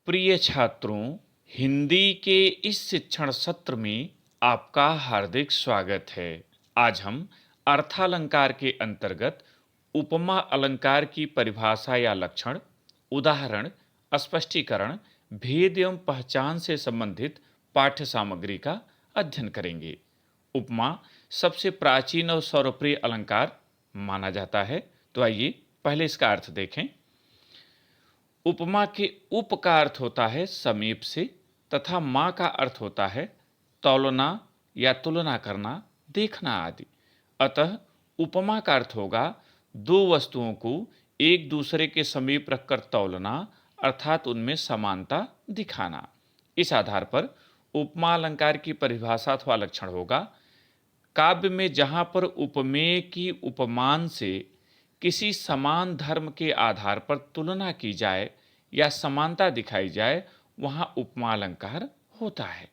प्रिय छात्रों, हिंदी के इस शिक्षण सत्र में आपका हार्दिक स्वागत है। आज हम अर्थालंकार के अंतर्गत उपमा अलंकार की परिभाषा या लक्षण, उदाहरण, स्पष्टीकरण, भेद एवं पहचान से संबंधित पाठ्य सामग्री का अध्ययन करेंगे। उपमा सबसे प्राचीन और सर्वप्रिय अलंकार माना जाता है। तो आइए पहले इसका अर्थ देखें। उपमा के उप का अर्थ होता है समीप से तथा मा का अर्थ होता है तौलना या तुलना करना, देखना आदि। अतः उपमा का अर्थ होगा दो वस्तुओं को एक दूसरे के समीप रखकर तौलना, अर्थात उनमें समानता दिखाना। इस आधार पर उपमा अलंकार की परिभाषा अथवा लक्षण होगा काव्य में जहां पर उपमेय की उपमान से किसी समान धर्म के आधार पर तुलना की जाए या समानता दिखाई जाए, वहां उपमा अलंकार होता है।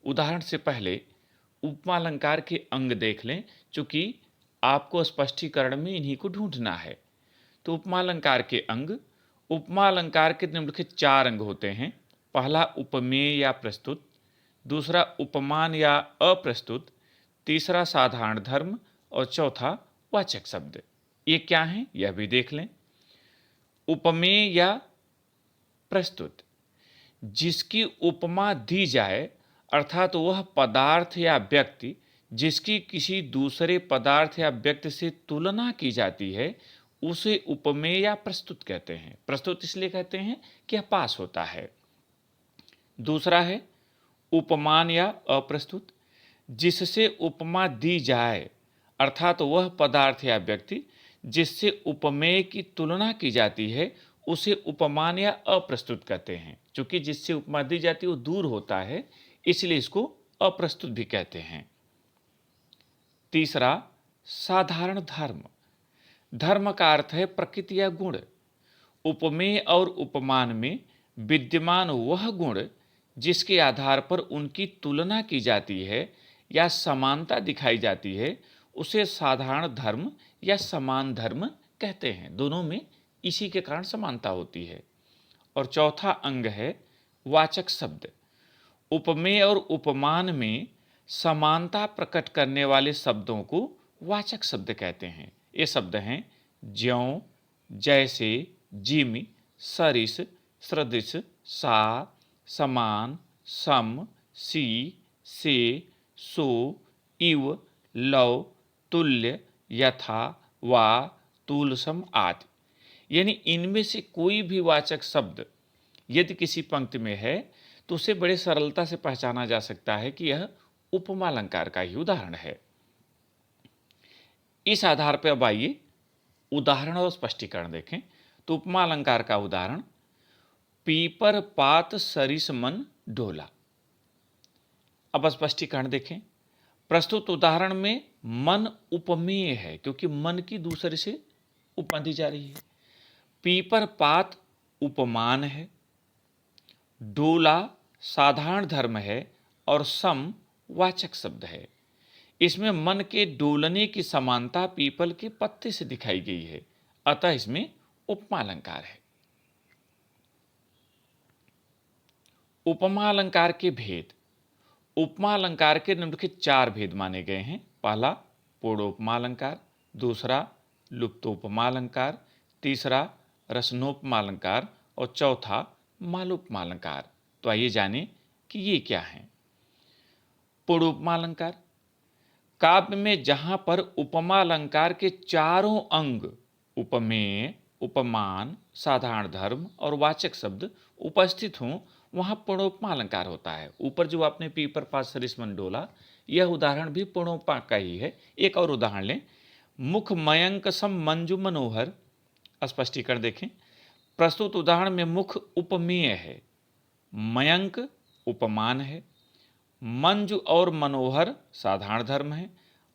उदाहरण से पहले उपमा अलंकार के अंग देख लें, चूंकि आपको स्पष्टीकरण में इन्हीं को ढूंढना है। तो उपमा अलंकार के अंग, उपमा अलंकार के निम्नलिखित चार अंग होते हैं। पहला उपमेय या प्रस्तुत, दूसरा उपमान या अप्रस्तुत, तीसरा साधारण धर्म और चौथा वाचक शब्द। ये क्या है यह भी देख लें। उपमेय या प्रस्तुत, जिसकी उपमा दी जाए, अर्थात वह पदार्थ या व्यक्ति जिसकी किसी दूसरे पदार्थ या व्यक्ति से तुलना की जाती है, उसे उपमेय या प्रस्तुत कहते हैं। प्रस्तुत इसलिए कहते हैं कि यह पास होता है। दूसरा है उपमान या अप्रस्तुत, जिससे उपमा दी जाए, अर्थात वह पदार्थ या व्यक्ति जिससे उपमेय की तुलना की जाती है, उसे उपमान या अप्रस्तुत कहते हैं। क्योंकि जिससे उपमा दी जाती है वो दूर होता है, इसलिए इसको अप्रस्तुत भी कहते हैं। तीसरा साधारण धर्म। धर्म का अर्थ है प्रकृति या गुण। उपमेय और उपमान में विद्यमान वह गुण जिसके आधार पर उनकी तुलना की जाती है या समानता दिखाई जाती है, उसे साधारण धर्म या समान धर्म कहते हैं। दोनों में इसी के कारण समानता होती है। और चौथा अंग है वाचक शब्द। उपमेय और उपमान में समानता प्रकट करने वाले शब्दों को वाचक शब्द कहते हैं। ये शब्द हैं ज्यों, जैसे, जिम, सरिस, सदृश, सा, समान, सम, सी, से, सो, इव, लव, तुल्य, यथा, वा, तुलसम आदि। यानी इनमें से कोई भी वाचक शब्द यदि किसी पंक्ति में है तो उसे बड़े सरलता से पहचाना जा सकता है कि यह उपमा अलंकार का ही उदाहरण है। इस आधार पर अब आइए उदाहरण और स्पष्टीकरण देखें। तो उपमा अलंकार का उदाहरण पीपर पात सरिस मन डोला। अब स्पष्टीकरण देखें। प्रस्तुत उदाहरण में मन उपमेय है, क्योंकि मन की दूसरे से उपमा दी जा रही है। पीपर पात उपमान है, डोला साधारण धर्म है और सम वाचक शब्द है। इसमें मन के डोलने की समानता पीपल के पत्ते से दिखाई गई है, अतः इसमें उपमा अलंकार है। उपमा अलंकार के भेद। उपमा अलंकार के निम्नलिखित चार भेद माने गए हैं। पहला पूर्णोपमा अलंकार, दूसरा लुप्तोपमा अलंकार, तीसरा रसनोपमा अलंकार और चौथा मालोपमा अलंकार। तो आइए जानें कि ये क्या है। पूर्णोपमा अलंकार, काव्य में जहां पर उपमा अलंकार के चारों अंग उपमेय, उपमान, साधारण धर्म और वाचक शब्द उपस्थित हों, वहां पूर्णोपमा अलंकार होता है। ऊपर जो आपने पीपर पात सरिस मन डोला, यह उदाहरण भी पूर्णोपमा का ही है। एक और उदाहरण लें, मुख मयंक सम मंजू मनोहर। स्पष्टीकरण देखें। प्रस्तुत उदाहरण में मुख उपमेय है, मयंक उपमान है, मंजू और मनोहर साधारण धर्म है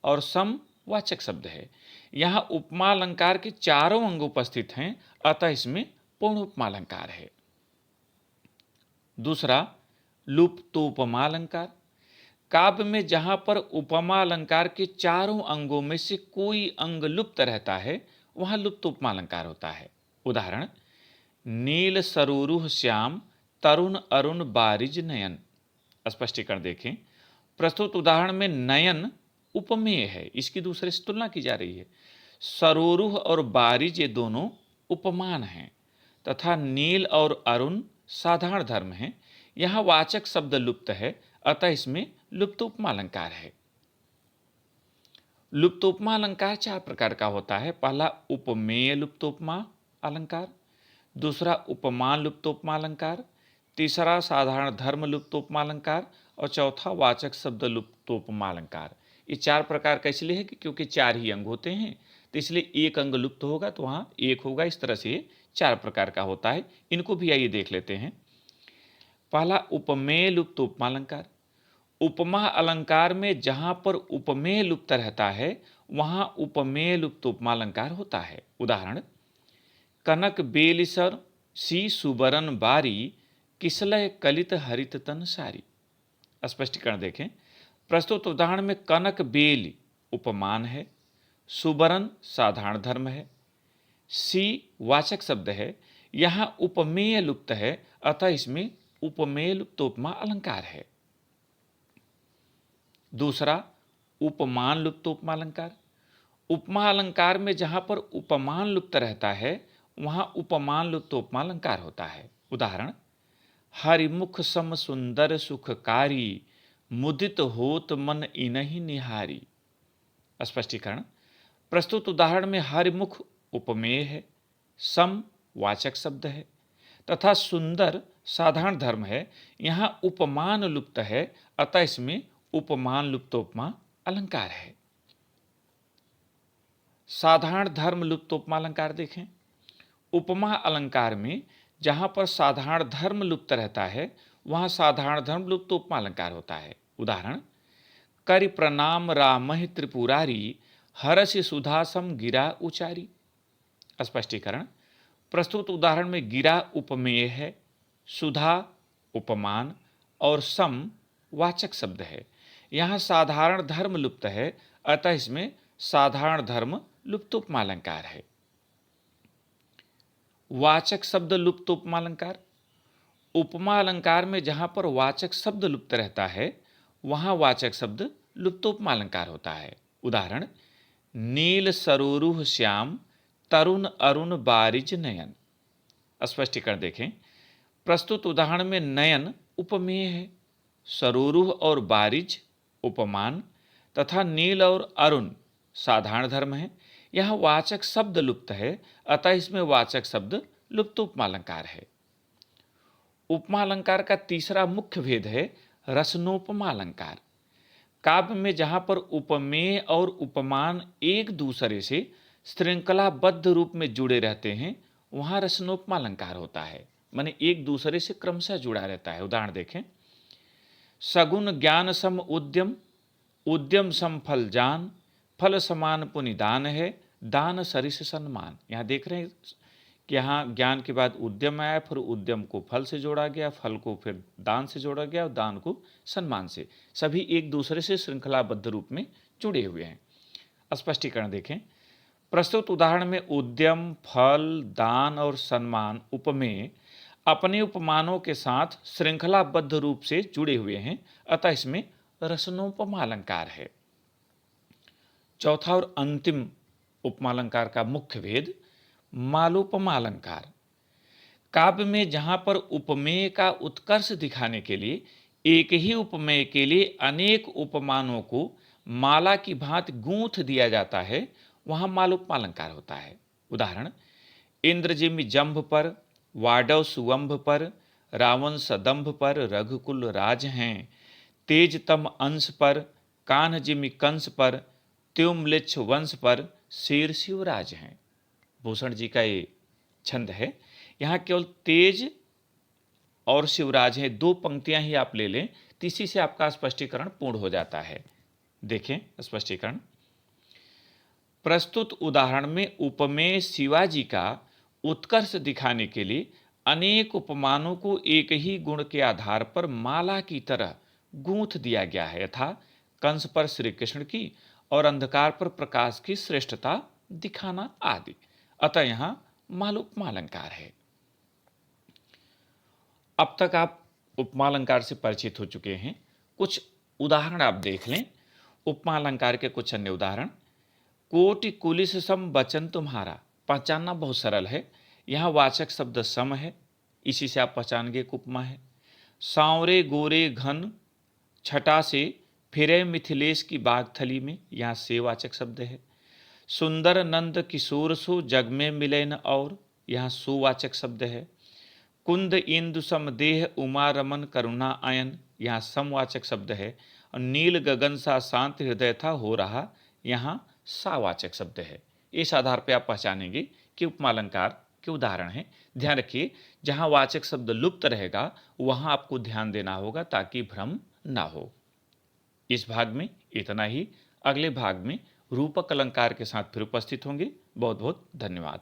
और सम वाचक शब्द है। यहां उपमा अलंकार के चारों अंग उपस्थित हैं, अतः इसमें पूर्ण उपमा अलंकार है। दूसरा लुप्तोपमा अलंकार, काव्य में जहां पर उपमा अलंकार के चारों अंगों में से कोई अंग लुप्त रहता है, वहां लुप्तोपमा अलंकार होता है। उदाहरण नील सरूरुह श्याम तरुण अरुण बारिज नयन। स्पष्टीकरण देखें। प्रस्तुत उदाहरण में नयन उपमेय है, इसकी दूसरे से तुलना की जा रही है। सरोरुह और बारिज ये दोनों उपमान हैं तथा नील और अरुण साधारण धर्म हैं। यहां वाचक शब्द लुप्त है, अतः इसमें लुप्त उपमा अलंकार है। लुप्त उपमा अलंकार चार प्रकार का होता है। पहला उपमेय लुप्त उपमा अलंकार, दूसरा उपमान लुप्त उपमा अलंकार, तीसरा साधारण धर्म लुप्त उपमा अलंकार और चौथा वाचक शब्द लुप्त उपमा अलंकार। ये चार प्रकार का इसलिए है कि क्योंकि चार ही अंग होते हैं, तो इसलिए एक अंग लुप्त होगा तो वहाँ एक होगा। इस तरह से चार प्रकार का होता है। इनको भी आइए देख लेते हैं। पहला उपमेय लुप्त उपमा अलंकार। उपमा अलंकार में जहां पर उपमेय लुप्त रहता है वहां उपमेय लुप्त उपमा अलंकार होता है। उदाहरण, कनक बेलिसर सी सुबरन बारी किसलय कलित हरित तन सारी। स्पष्टीकरण देखें। प्रस्तुत उदाहरण में कनक बेल उपमान है, सुबरन साधारण धर्म है, सी वाचक शब्द है। यहां उपमेय लुप्त है, अतः इसमें उपमेय लुप्त उपमा अलंकार है। दूसरा उपमान लुप्त उपमा अलंकार। उपमा अलंकार में जहां पर उपमान लुप्त रहता है वहां उपमान लुप्त उपमा अलंकार होता है। उदाहरण, हरिमुख सम सुंदर सुखकारी मुदित होत मन इनहि निहारी। स्पष्टीकरण। प्रस्तुत उदाहरण में हरिमुख उपमेय है, सम वाचक शब्द है तथा सुंदर साधारण धर्म है। यहां उपमान लुप्त है, अतः इसमें उपमान लुप्त उपमा अलंकार है। साधारण धर्म लुप्त उपमा अलंकार देखें। उपमा अलंकार में जहां पर साधारण धर्म लुप्त रहता है वहां साधारण धर्म लुप्त उपमा अलंकार होता है। उदाहरण, करि प्रणाम रामहि त्रिपुरारी हरसि सुधासम गिरा उचारी। स्पष्टीकरण। प्रस्तुत उदाहरण में गिरा उपमेय है, सुधा उपमान और सम वाचक शब्द है। यहां साधारण धर्म लुप्त है, अतः इसमें साधारण धर्म लुप्त उपमा अलंकार है। वाचक शब्द लुप्त उपमा अलंकार। उपमा अलंकार में जहां पर वाचक शब्द लुप्त रहता है वहां वाचक शब्द लुप्त उपमा अलंकार होता है। उदाहरण, नील सरोरुह श्याम तरुण अरुण बारिज नयन। स्पष्टीकरण देखें। प्रस्तुत उदाहरण में नयन उपमेय है, सरोरुह और बारिज उपमान तथा नील और अरुण साधारण धर्म है। यह वाचक शब्द लुप्त है, अतः इसमें वाचक शब्द लुप्त उपमा अलंकार है। उपमा अलंकार का तीसरा मुख्य भेद है रसनोपमा अलंकार। काव्य में जहां पर उपमेय और उपमान एक दूसरे से श्रृंखलाबद्ध रूप में जुड़े रहते हैं वहां रसनोपमा अलंकार होता है, माने एक दूसरे से क्रमशः जुड़ा रहता है। उदाहरण देखें। सगुण ज्ञान सम उद्यम, उद्यम सम फल जान, फल समान पुनि दान है, दान सरिस सम्मान। यहाँ देख रहे हैं कि यहाँ ज्ञान के बाद उद्यम आया, फिर उद्यम को फल से जोड़ा गया, फल को फिर दान से जोड़ा गया और दान को सम्मान से। सभी एक दूसरे से श्रृंखलाबद्ध रूप में जुड़े हुए हैं। स्पष्टीकरण देखें। प्रस्तुत उदाहरण में उद्यम, फल, दान और सम्मान उपमेय अपने उपमानों के साथ श्रृंखलाबद्ध रूप से जुड़े हुए हैं, अतः इसमें रसनोपमा अलंकार है। चौथा और अंतिम उपमा अलंकार का मुख्य भेद मालोपमा अलंकार। काव्य में जहां पर उपमेय का उत्कर्ष दिखाने के लिए एक ही उपमेय के लिए अनेक उपमानों को माला की भांति गूंथ दिया जाता है वहां मालोपमा अलंकार होता है। उदाहरण, इंद्रजिम जंभ पर, वाडव सुवंभ पर, रावण सदंभ पर रघुकुल राज हैं, तेजतम अंश पर, कान्ह जिमि कंस पर, त्युमलिच्छ वंश पर शेर शिवराज हैं। भूषण जी का ये छंद है। यहाँ केवल तेज और शिवराज है, दो पंक्तियां ही आप ले लें, तीसरी से आपका स्पष्टीकरण पूर्ण हो जाता है। देखें स्पष्टीकरण। प्रस्तुत उदाहरण में उपमेय शिवाजी का उत्कर्ष दिखाने के लिए अनेक उपमानों को एक ही गुण के आधार पर माला की तरह गूंथ दिया गया है, यथा कंस पर श्री कृष्ण की और अंधकार पर प्रकाश की श्रेष्ठता दिखाना आदि। अतः यहां मालोपमा अलंकार है। अब तक आप उपमा अलंकार से परिचित हो चुके हैं। कुछ उदाहरण आप देख लें। उपमा अलंकार के कुछ अन्य उदाहरण। कोटि कुलिस सम वचन तुम्हारा, पहचानना बहुत सरल है। यहाँ वाचक शब्द सम है, इसी से आप पहचान गए उपमा है। सांवरे गोरे घन छटा से फिरे मिथिलेश की बागथली में, यहाँ से वाचक शब्द है। सुंदर नंद किशोर सो जग में मिले न और, यहाँ सुवाचक शब्द है। कुंद इंदु सम देह उमा रमन करुणा आयन, यहाँ समवाचक शब्द है। और नील गगन सा शांत हृदय था हो रहा, यहाँ सावाचक शब्द है। इस आधार पर आप पहचानेंगे कि उपमा अलंकार के उदाहरण हैं। ध्यान रखिए, जहाँ वाचक शब्द लुप्त रहेगा वहाँ आपको ध्यान देना होगा ताकि भ्रम ना हो। इस भाग में इतना ही। अगले भाग में रूपक अलंकार के साथ फिर उपस्थित होंगे। बहुत बहुत धन्यवाद।